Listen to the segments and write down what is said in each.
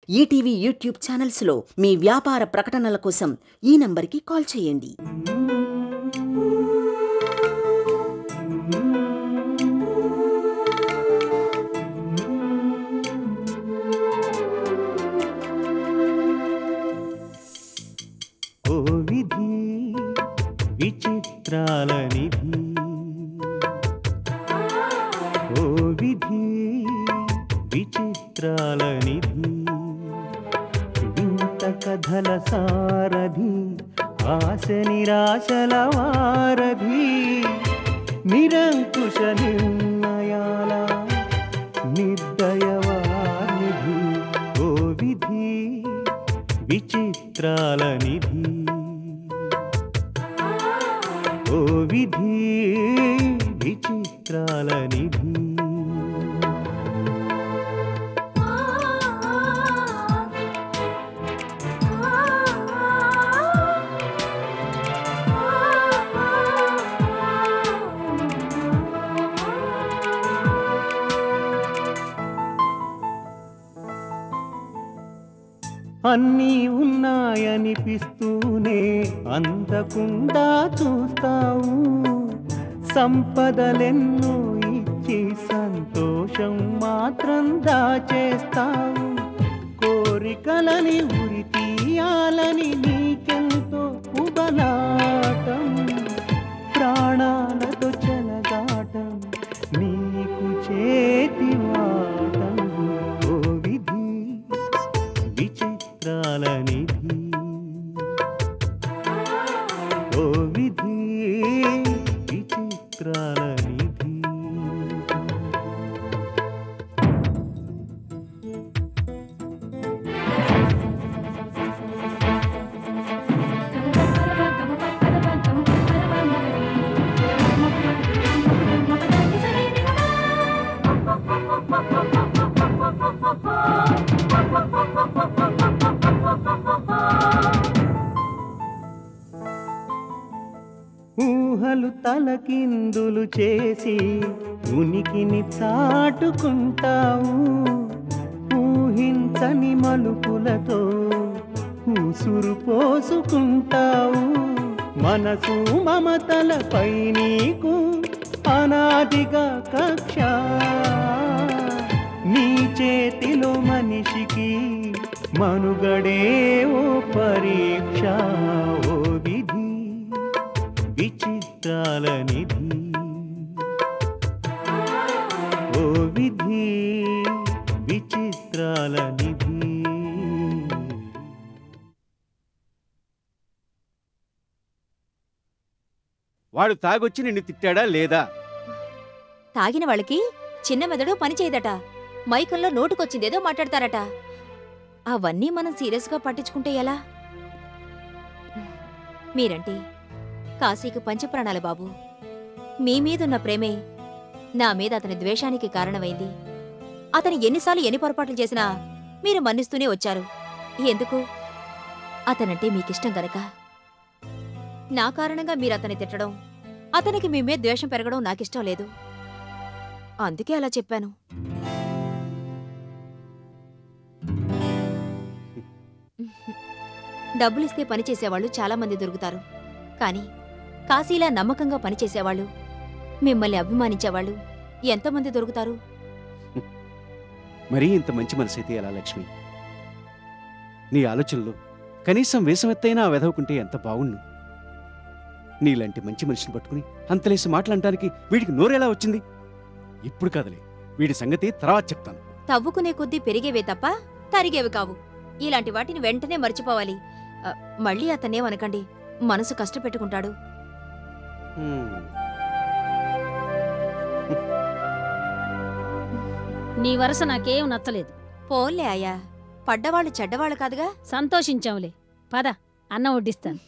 ETV YouTube ఛానల్స్లో మీ వ్యాపార ప్రకటనల కోసం ఈ నంబర్కి కాల్ చేయండి. ఓ విధి విచిత్రాల నిధి, ఓ విధి విచిత్రాల నిధి, వింత కథల సారథి, ఆశ నిరాశల వారధి, నిరంకుశ నిర్ణయాల నిర్దయవానిధి, ఓ విధి విచిత్రాల నిధి, ఓ విధి విచిత్రాల నిధి. అన్నీ ఉన్నాయనిపిస్తూనే అందకుండా చూస్తావు, సంపదలెన్నో ఇచ్చి సంతోషం మాత్రం దాచేస్తావు, కోరికలని ఉరి తీయాలని నీకెంతో ఉబలాటం, ప్రాణాలతో చెలగాటం నీకు చేతివాటం, ఓ విధి విచిత్రాల నిధి, ఓ విధి విచిత్రాల నిధి. ఊహలు తలకిందులు చేసి ఉనికిని చాటుకుంటావు, ఊహించని మలుపులతో ఉసురు పోసుకుంటావు, మనసు మమతలపై నీకు అనాదిగా కక్ష, నీ చేతిలో మనిషికి మనుగడే ఓ పరీక్ష, ఓ విధి విచిత్రాల నిధి, ఓ విధి విచిత్రాల నిధి. వాడు తాగొచ్చి నిన్ను తిట్టాడా లేదా? తాగిన వాళ్ళకి చిన్న మెదడు పనిచేయదట, మైకంలో నోటుకొచ్చిందేదో మాట్లాడతారట. అవన్నీ మనం సీరియస్గా పట్టించుకుంటే ఎలా? మీరంటే కాశీకి పంచప్రాణాల బాబు. మీ మీదున్న ప్రేమే నా మీద అతని ద్వేషానికి కారణమైంది. అతను ఎన్నిసార్లు ఎన్ని పొరపాట్లు చేసినా మీరు మన్నిస్తూనే వచ్చారు. ఎందుకు? అతనంటే మీకిష్టం గనక. నా కారణంగా మీరు అతన్ని తిట్టడం, అతనికి మీ మీద ద్వేషం పెరగడం నాకిష్టం లేదు. అందుకే అలా చెప్పాను. డబ్బులిస్తే పనిచేసేవాళ్ళు చాలామంది దొరుకుతారు, కానీ కాశీలా నమ్మకంగా పనిచేసేవాళ్ళు, మిమ్మల్ని అభిమానించేవాళ్ళు ఎంతమంది దొరుకుతారు? మరీ ఇంత మంచి మనసైతే ఎలా లక్ష్మి? నీ ఆలోచనలో కనీసం వేసమెత్తైనా ఆ వెధవుకుంటే ఎంత బాగుండు. నీలాంటి మంచి మనిషిని పట్టుకుని అంతలేసి మాటలంటానికి వీడికి నోరెలా వచ్చింది? ఇప్పుడు కదలే, వీడి సంగతి తర్వాత చెప్తాను. తవ్వుకునే కొద్దీ పెరిగేవే తప్ప తరిగేవి కావు. ఇలాంటి వాటిని వెంటనే మర్చిపోవాలి. మళ్ళీ అతన్నేమనకండి, మనసు కష్టపెట్టుకుంటాడు. నీ వరస నాకేం నచ్చలేదు. పోన్లే అయ్యా, పడ్డవాళ్ళు చెడ్డవాళ్ళు కాదుగా. సంతోషించావులే. పద, అన్నం వడ్డిస్తాను.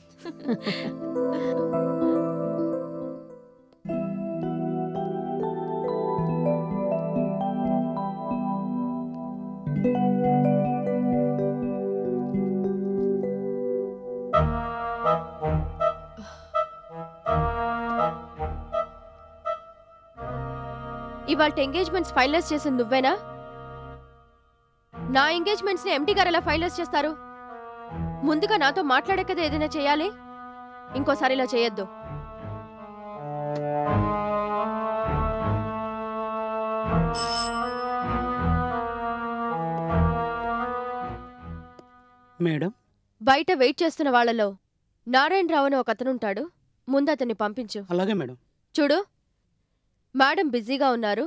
ఇవాళ ఎంగేజ్మెంట్స్ ఫైనలైజ్ చేసింది నువ్వేనా? నా ఎంగేజ్మెంట్స్ ని ఎండి గారు ఎలా ఫైనలైజ్ చేస్తారు? ముందుగా నాతో మాట్లాడే కదా ఏదైనా చేయాలి. ఇంకోసారి ఇలా చేయొద్దు. మేడం, బయట వెయిట్ చేస్తున్న వాళ్లలో నారాయణరావు అని ఒక అతనుంటాడు. ముందు అతన్ని పంపించు. అలాగే మేడం. చూడు, మేడం బిజీగా ఉన్నారు.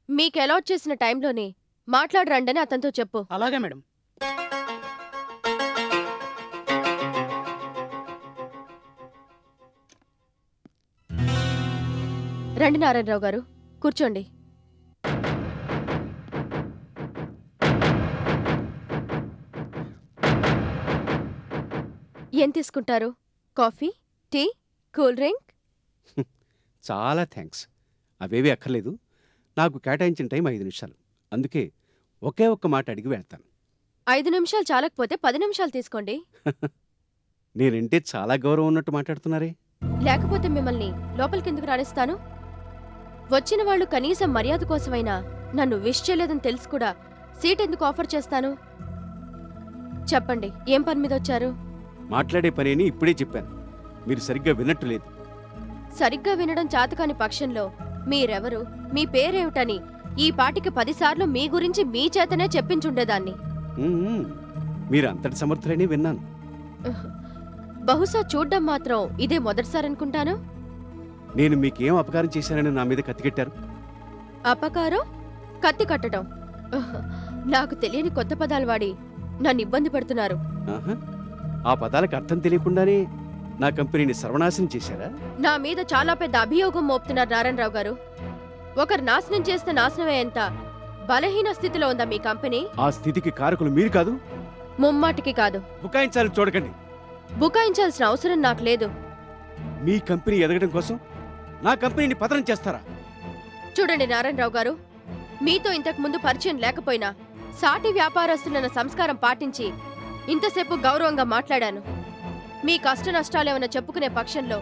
మీకు అలాట్ చేసిన టైంలోనే మాట్లాడరండని అతనితో చెప్పు. అలాగే మేడం. రండి నారాయణరావు గారు, కూర్చోండి. ఏం తీసుకుంటారు? Coffee, tea, cool drink? చాలా థ్యాంక్స్. అవేవి అక్కర్లేదు. నాకు కేటాయించిన టైం 5 నిమిషాలు. అందుకే ఒకే ఒక్క మాట అడిగి వెళ్తాను. 5 నిమిషాలు చాలకపోతే 10 నిమిషాలు తీసుకోండి. నేనంటే చాలా గౌరవం ఉన్నట్టు మాట్లాడుతున్నారే. లేకపోతే మిమ్మల్ని లోపలికెందుకు రాణిస్తాను? వచ్చిన వాళ్ళు కనీసం మర్యాద కోసమైనా నన్ను విష్ చేయలేదని తెలుసు కూడా సీట్ ఎందుకు ఆఫర్ చేస్తాను? చెప్పండి, ఏం పని మీద వచ్చారు? మాట్లాడే పనేని ఇప్పుడే చెప్పాను. మీరు సరిగ్గా విన్నట్టు లేదు. సరిగ్గా వినడం చాతకాని పక్షంలో మీరెవరు, మీ పేరేమిటని ఈ పాటికి 10 సార్లు మీ గురించి మీ చేతనే చెప్పించుండేదాన్ని. మీరు అంతటి సమర్థులని విన్నాను. బహుశా చూడ్డం మాత్రం ఇదే మొదటిసారనుకుంటాను. నేను మీకేం అపకారం చేశానని నా మీద కత్తికెట్టారు? అపకారం, కత్తి కట్టడం. నాకు తెలియని కొత్త పదాలు వాడి నన్ను ఇబ్బంది పెడుతున్నారు. ఆ పదాలకు అర్థం తెలియకుండానే నా కంపెనీని సర్వనాశనం చేశారా? నా మీద చాలా పెద్ద అభియోగం మోపుతున్నారు నారాయణరావు గారు. ఒకరు నాశనం చేస్తే నాశనమే ఎంత బలహీన స్థితిలో ఉందా మీ కంపెనీ? ఆ స్థితికి కారకులు మీరు కాదు. ముమ్మాటికి కాదు. బుకాయించాలని చూడకండి. బుకాయించాల్సిన అవసరం నాకు లేదు. మీ కంపెనీ ఎదగడం కోసం నా కంపెనీని పతనం చేస్తారా? చూడండి నారాయణరావు గారు, మీతో ఇంతకు ముందు పరిచయం లేకపోయినా సాటి వ్యాపారస్తులన్న సంస్కారం పాటించి ఇంతసేపు గౌరవంగా మాట్లాడాను. మీ కష్ట నష్టాలేమన్నా చెప్పుకునే పక్షంలో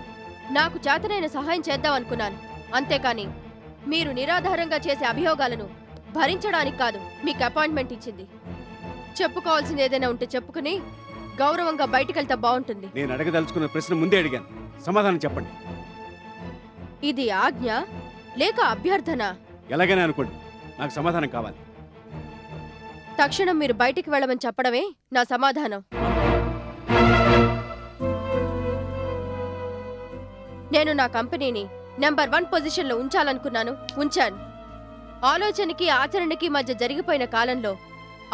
నాకు చేతనైన సహాయం చేద్దామనుకున్నాను. అంతేకాని మీరు నిరాధారంగా చేసే అభియోగాలను భరించడానికి కాదు మీకు అపాయింట్మెంట్ ఇచ్చింది. చెప్పుకోవాల్సింది ఏదైనా ఉంటే చెప్పుకుని గౌరవంగా బయటికెళ్తే బాగుంటుంది. నేను అడగదలుచుకున్న ప్రశ్న ముందే అడిగాను. సమాధానం చెప్పండి. ఇది ఆజ్ఞ లేక అభ్యర్థన? ఎలాగైనా అనుకోండి, నాకు సమాధానం కావాలి. తక్షణం మీరు బయటికి వెళ్ళమని చెప్పడమే నా సమాధానం. నేను నా కంపెనీని నెంబర్ 1 పొజిషన్లో ఉంచాలనుకున్నాను, ఉంచాను. ఆలోచనకి ఆచరణకి మధ్య జరిగిపోయిన కాలంలో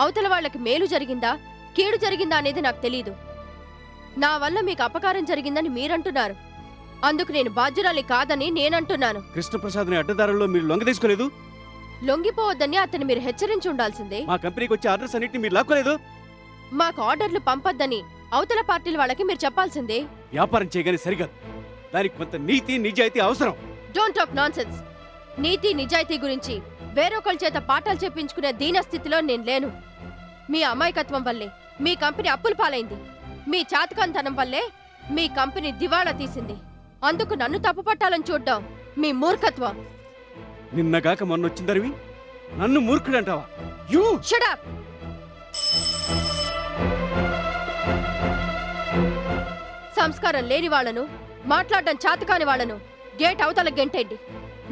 అవతల వాళ్ళకి మేలు జరిగిందా కీడు జరిగిందా అనేది నాకు తెలీదు. నా వల్ల మీకు అపకారం జరిగిందని మీరంటున్నారు. అందుకు నేను బాధ్యురాలి కాదని నేనంటున్నాను. కృష్ణప్రసాద్ని అడ్డదారుల్లో మీరు లొంగ తీసుకోలేదు. లొంగిపోవద్దని అతన్ని మీరు హెచ్చరించి ఉండాల్సిందే. మా కంపెనీకి వచ్చే ఆర్డర్స్ అన్నిటిని మీరు లాక్కోలేదు. మాకు ఆర్డర్లు పంపొద్దని అవతల పార్టీల వాళ్ళకి మీరు చెప్పాల్సిందే. వ్యాపారం చేయగానే సరికాదు. దానికి కొంత నీతి నిజాయితీ అవసరం. Don't talk nonsense. నీతి నిజాయితీ గురించి వేరొకళ్ళ చేత పాఠాలు చెప్పించుకునే దీనస్థితిలో నేను లేను. మీ అమాయకత్వం వల్లే మీ కంపెనీ అప్పుల పాలైంది. మీ చాతకంతనం వల్లే మీ కంపెనీ దివాళా తీసింది. అందుకు నన్ను తప్పుపట్టాలని చూడ్డం మీ మూర్ఖత్వం. నిన్నగాక మొన్నొచ్చిందరివి నన్ను మూర్ఖుడంటావా? You shut up. సంస్కారం లేని వాళ్లను, మాట్లాడడం చాతకాని వాళ్లను గేట్ అవతల గెంటేయండి.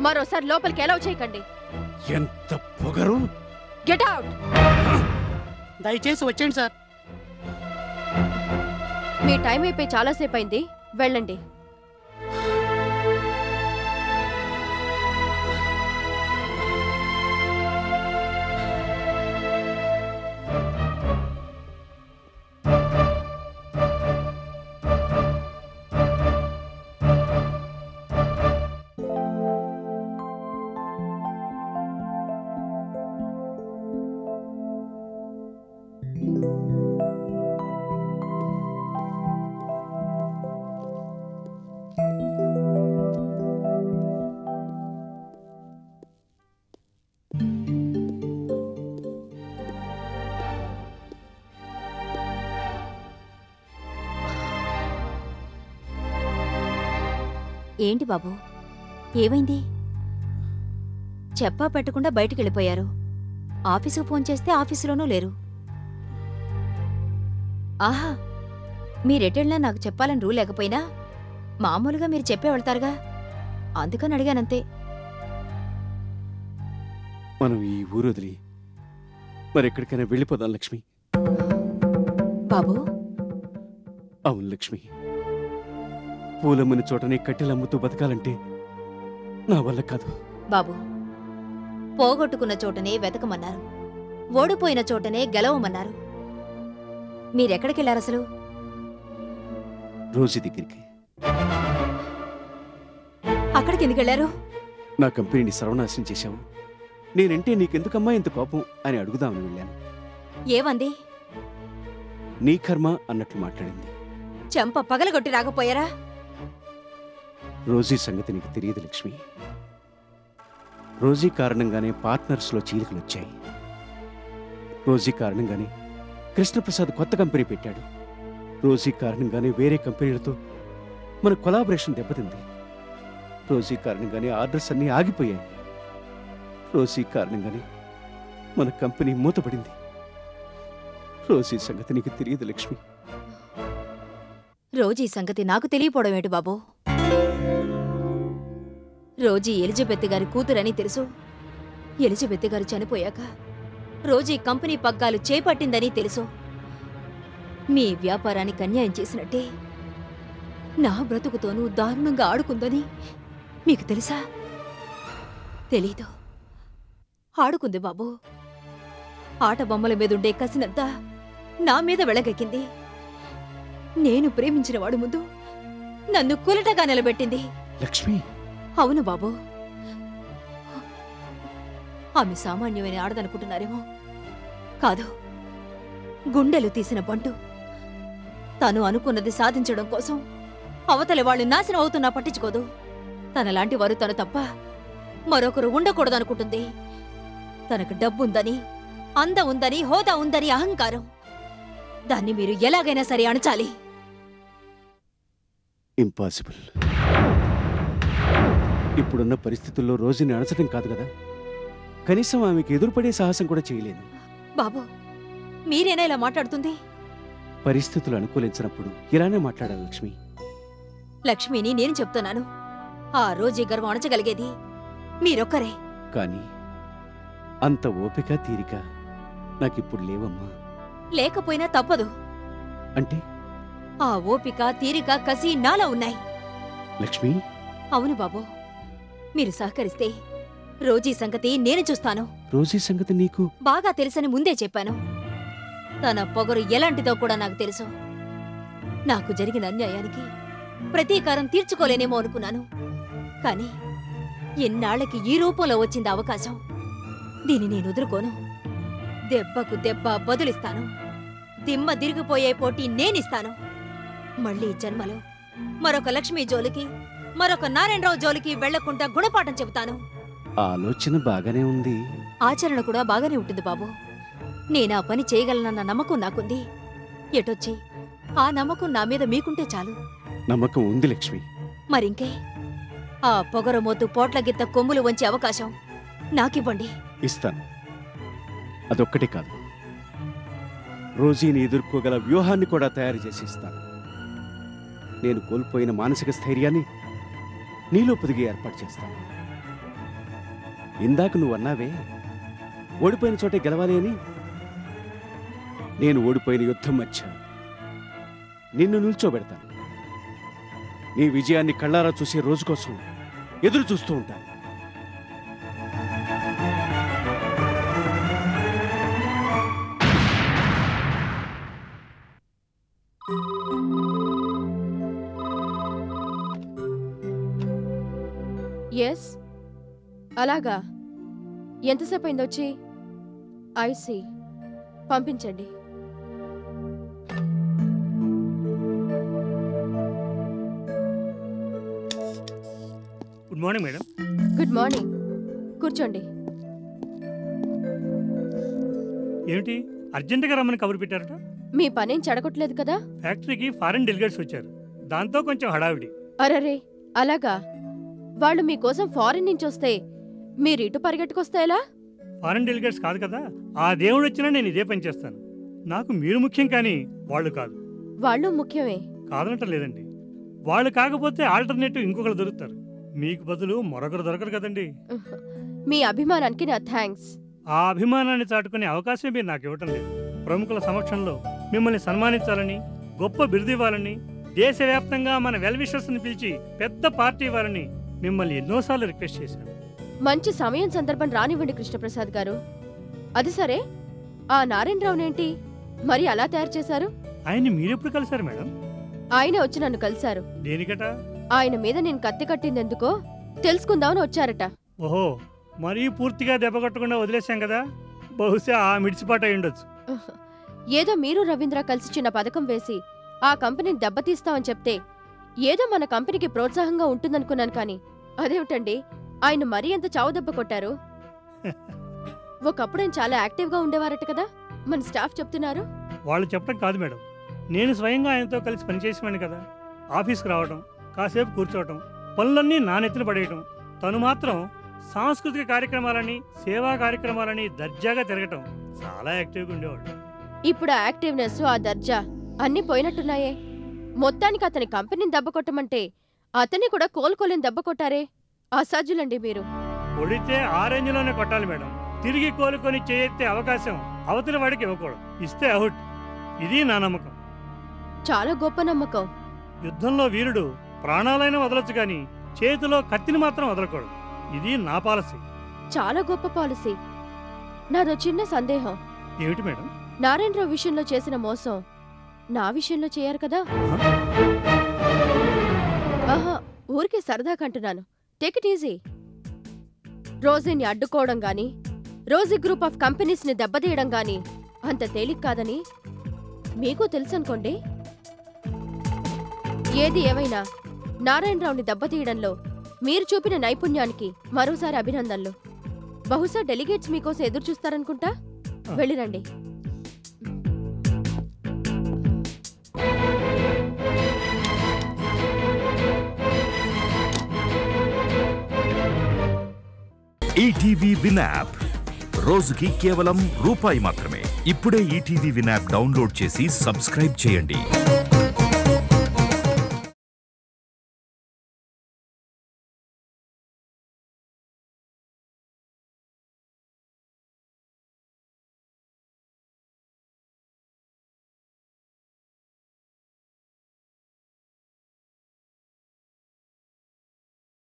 మరోసారి లోపలికి ఎలవ్ చేయకండి. ఎంత పొగరు! Get out. దయచేసి వచ్చేయండి సార్. మీ టైం అయిపోయి చాలాసేపు అయింది, వెళ్ళండి. ఏంటి బాబు, ఏమైంది? చెప్పా పెట్టకుండా బయటికెళ్ళిపోయారు. ఆఫీసుకు ఫోన్ చేస్తే ఆఫీసులోనూ లేరు. ఆహా మీరెటెళ్ళినా నాకు చెప్పాలని రూల్ లేకపోయినా మామూలుగా మీరు చెప్పే వెళ్తారుగా, అందుకని అడిగానంతే. మనం ఈ ఊరు వదిలి మరెక్కడికైనా వెళ్ళిపోదాం లక్ష్మి. బాబు అవును లక్ష్మి, పూలమ్మని చోటనే కట్టెలమ్ముతూ బతకాలంటే నా వల్ల కాదు. బాబు పోగొట్టుకున్న చోటనే వెతకమన్నారు, ఓడిపోయిన చోటనే గెలవమన్నారు. మీరెక్కడికెళ్లారసలు? రోజీ దగ్గరికి. అక్కడికి ఎందుకెళ్లారు? నా కంపెనీని సర్వనాశనం చేశావు, నేనంటే నీకెందుకమ్మా ఇంత కోపం అని అడుగుదామని వెళ్ళాను. ఏమంది? నీ కర్మ అన్నట్లు మాట్లాడింది. చెంప పగలగొట్టి రాకపోయారా? రోజీ సంగతి నీకు తెలియదు లక్ష్మి. రోజీ కారణంగానే పార్ట్నర్స్లో చీలికలొచ్చాయి. రోజీ కారణంగానే కృష్ణప్రసాద్ కొత్త కంపెనీ పెట్టాడు. రోజీ కారణంగానే వేరే కంపెనీలతో మన కొలాబరేషన్ దెబ్బతింది. రోజీ కారణంగానే ఆర్డర్స్ అన్నీ ఆగిపోయాయి. రోజీ కారణంగానే మన కంపెనీ మూతపడింది. రోజీ సంగతి నీకు తెలియదు లక్ష్మి. రోజీ సంగతి నాకు తెలియపోవడం ఏంటి బాబు? రోజీ ఎలిజబెత్ గారి కూతురని తెలుసు. ఎలిజబెత్ గారు చనిపోయాక రోజీ కంపెనీ పగ్గాలు చేపట్టిందని తెలుసు. మీ వ్యాపారానికి అన్యాయం చేసినట్టే నా బ్రతుకుతోనూ దారుణంగా ఆడుకుందని మీకు తెలుసా? తెలీదు. ఆడుకుంది బాబు. ఆట బొమ్మల మీదుండే కసినంతా నా మీద వెళగెక్కింది. నేను ప్రేమించిన వాడు ముందు నన్ను కులటగా నిలబెట్టింది. లక్ష్మి, అవును బాబు. ఆమె సామాన్యమైన ఆడదనుకుంటున్నారేమో. కాదు, గుండెలు తీసిన బంటు. తను అనుకున్నది సాధించడం కోసం అవతలి వాళ్ళు నాశనం అవుతున్నా పట్టించుకోదు. తనలాంటి వారు తను తప్ప మరొకరు ఉండకూడదనుకుంటుంది. తనకు డబ్బుందని, అందం ఉందని, హోదా ఉందని అహంకారం. దాన్ని మీరు ఎలాగైనా సరే అణచాలి. ఇంపాసిబుల్. ఇప్పుడున్న పరిస్థితుల్లో రోజుని అణచడం కాదు కదా, కనీసం ఆమెకి ఎదురుపడే సాహసం కూడా చేయలేను. బాబు, మీరేనా ఇలా మాట్లాడుతుంది? పరిస్థితులు అనుకూలించినప్పుడు ఇలానే మాట్లాడాలి లక్ష్మి. లక్ష్మిని నేను చెప్తున్నాను. ఆ రోజీ గర్వం అణచగలిగేది మీరొక్కరే. కానీ అంత ఓపిక తీరిక నాకిప్పుడు లేవమ్మా. లేకపోయినా తప్పదు. అంటే ఆ ఓపిక తీరిక కసి నాలో ఉన్నాయి. లక్ష్మి, అవును బాబు. మీరు సహకరిస్తే రోజీ సంగతి నేను చూస్తాను. రోజీ సంగతి నీకు బాగా తెలుసని ముందే చెప్పాను. తన పొగరు ఎలాంటిదో కూడా నాకు తెలుసు. నాకు జరిగిన అన్యాయానికి ప్రతీకారం తీర్చుకోలేనేమో అనుకున్నాను. కాని ఎన్నాళ్లకి ఈ రూపంలో వచ్చింది అవకాశం. దీన్ని నేను వదులుకోను. దెబ్బకు దెబ్బ బదులిస్తాను. దిమ్మ తిరిగిపోయే పోటీ నేనిస్తాను. మళ్లీ జన్మలో మరొక లక్ష్మీ జోలికి, మరొక నారాయణరావు జోలికి వెళ్లకుండా గుణపాఠం చెబుతాను. ఆలోచన బాగానే ఉంది, ఆచరణ కూడా బాగానే ఉంటుంది బాబు. నేనా పని చేయగలనన్న నమ్మకం నాకుంది. ఎటొచ్చి ఆ నమ్మకం నా మీద మీకుంటే చాలు. నమ్మకం ఉంది లక్ష్మి. మరింకే, ఆ పొగరమోతు పోట్లగిత్త కొమ్ములు వంచే అవకాశం నాకివ్వండి. ఇస్తాను. అదొక్కటే కాదు, రోజీని ఎదుర్కోగల వ్యూహాన్ని కూడా తయారు చేసి ఇస్తాను. నేను కోల్పోయిన మానసిక స్థైర్యాన్ని నీలో పొదిగి ఏర్పాటు చేస్తాను. ఇందాక నువ్వు అన్నావే ఓడిపోయిన చోటే గెలవాలి అని. నేను ఓడిపోయిన యుద్ధం మధ్య నిన్ను నిల్చోబెడతాను. నీ విజయాన్ని కళ్ళారా చూసే రోజు కోసం ఎదురు చూస్తూ ఉంటాను. ఎస్, అలాగా. ఎంతసేపు అయిందొచ్చి? ఐసీ, పంపించండి. Good morning madam. Good morning. కూర్చోండి. ఏమిటి అర్జెంటుగా రమ్మని కబురు పెట్టారట? మీ పనేం చెడగొట్టలేదు కదా? ఫ్యాక్టరీకి ఫారెన్ డెలిగేట్స్ వచ్చారు, దాంతో కొంచెం హడావిడి. అరరే, అలాగా? వాళ్ళు మీకోసం ఫారిన్ నుంచి వస్తే మీరు ఇటు పరిగెట్టుకొస్తే ఎలా? ఫారెన్ డెలిగేట్స్ కాదు కదా, ఆ దేవుడు వచ్చినా నేను ఇదే పని చేస్తాను. నాకు మీరు ముఖ్యం కానీ వాళ్ళు కాదు. వాళ్ళు ముఖ్యమే. కాదనటం లేదండి. వాళ్ళు కాకపోతే ఆల్టర్నేటివ్ ఇంకొకరు దొరుకుతారు. మీకు బదులు మరొకరు దొరకరు కదండి. మీ అభిమానానికి నా థ్యాంక్స్. ఆ అభిమానాన్ని చాటుకునే అవకాశం మీరు నాకు ఇవ్వటం లేదు. ప్రముఖుల సమక్షంలో మిమ్మల్ని సన్మానించాలని, గొప్ప బిరుదు ఇవ్వాలని, దేశవ్యాప్తంగా మన వెల్ విషర్స్ని పిలిచి పెద్ద పార్టీ ఇవ్వాలని మిమ్మల్ని ఎన్నోసార్లు రిక్వెస్ట్ చేశాను. మంచి సమయం సందర్భం రానివ్వండి కృష్ణప్రసాద్ గారు. అది సరే, ఆ నారాయణరావునేంటి మరి అలా తయారు చేశారు? ఆయన్ని మీరెప్పుడు కలిశారు మేడం? ఆయనే వచ్చి నన్ను కలిశారు. దేనికట? ఆయన మీద నేను కత్తి కట్టిందెందుకో తెలుసుకుందామని వచ్చారట. ఓహో, మరీ పూర్తిగా దెబ్బ కొట్టకుండా వదిలేశాం కదా. బహుశా ఆ మిడిచిపాట అయ్యుండొచ్చు. ఏదో మీరు రవీంద్ర కలిసి చిన్న పథకం వేసి ఆ కంపెనీని దెబ్బతీస్తామని చెప్తే ఏదో మన కంపెనీకి ప్రోత్సాహంగా ఉంటుందనుకున్నాను. కానీ అదేమిటండి, ఆయన మరీ ఎంత చావు దెబ్బ కొట్టారు? ఒకప్పుడు ఆయన చాలా యాక్టివ్గా ఉండేవారట కదా, మన స్టాఫ్ చెప్తున్నారు. వాళ్ళు చెప్పడం కాదు మేడం, నేను స్వయంగా ఆయనతో కలిసి పనిచేసేవాడిని కదా. ఆఫీస్కి రావడం, కాసేపు కూర్చోవటం, పనులన్నీ నా నెత్తిన పడేయటం. తను మాత్రం సాంస్కృతిక కార్యక్రమాలని, సేవా కార్యక్రమాలని దర్జాగా తిరగటం. చాలా యాక్టివ్గా ఉండేవాడు. ఇప్పుడు ఆ యాక్టివ్నెస్, ఆ దర్జా అన్నీ పోయినట్టున్నాయే. మొత్తానికి అతని కంపెనీని దెబ్బ కొట్టమంటే అతన్ని కూడా కోలుకోలేని దెబ్బ కొట్టారే. అసాధ్యులండి మీరు. కొడితే ఆ రేంజ్లోనే కొట్టాలి మేడం. తిరిగి కోలుకొని చేయెత్తే అవకాశం అవతలి వాడికి ఇవ్వకూడదు. ఇస్తే అవుట్. ఇది నా నమ్మకం. చాలా గొప్ప నమ్మకం. యుద్ధంలో వీరుడు ప్రాణాలైనా వదలొచ్చు కానీ చేతిలో కత్తిని మాత్రం వదలకూడదు. ఇది నా పాలసీ. చాలా గొప్ప పాలసీ. నాదో చిన్న సందేహం. ఏమిటి మేడం? నారాయణరావు విషయంలో చేసిన మోసం నా విషయంలో చేయరు కదా? ఆహా, ఊరికే సరదాకంటున్నాను. Take it easy. రోజీని అడ్డుకోవడం గాని, రోజీ గ్రూప్ ఆఫ్ కంపెనీస్ని దెబ్బతీయడం గాని అంత తేలిక కాదని మీకు తెలుసనుకోండి. ఏది ఏమైనా నారాయణరావుని దెబ్బతీయడంలో మీరు చూపిన నైపుణ్యానికి మరోసారి అభినందనలు. బహుశా డెలిగేట్స్ మీకోసం ఎదురు చూస్తారనుకుంటా. వెళ్ళిరండి. ఈటీవీ విన్ యాప్ రోజుకి కేవలం రూపాయి మాత్రమే. ఇప్పుడే ఈటీవీ విన్ యాప్ డౌన్లోడ్ చేసి సబ్స్క్రైబ్ చేయండి.